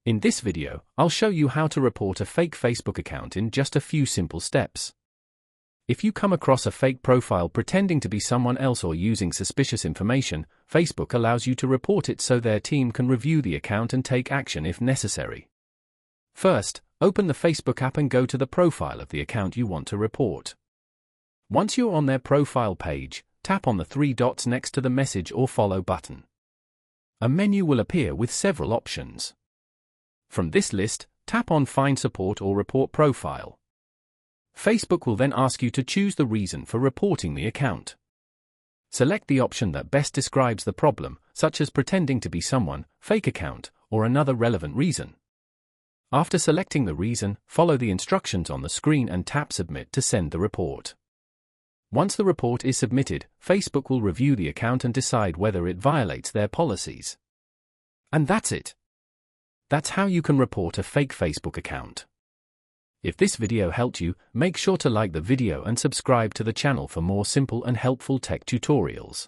In this video, I'll show you how to report a fake Facebook account in just a few simple steps. If you come across a fake profile pretending to be someone else or using suspicious information, Facebook allows you to report it so their team can review the account and take action if necessary. First, open the Facebook app and go to the profile of the account you want to report. Once you're on their profile page, tap on the three dots next to the message or follow button. A menu will appear with several options. From this list, tap on Find Support or Report Profile. Facebook will then ask you to choose the reason for reporting the account. Select the option that best describes the problem, such as pretending to be someone, fake account, or another relevant reason. After selecting the reason, follow the instructions on the screen and tap Submit to send the report. Once the report is submitted, Facebook will review the account and decide whether it violates their policies. And that's it. That's how you can report a fake Facebook account. If this video helped you, make sure to like the video and subscribe to the channel for more simple and helpful tech tutorials.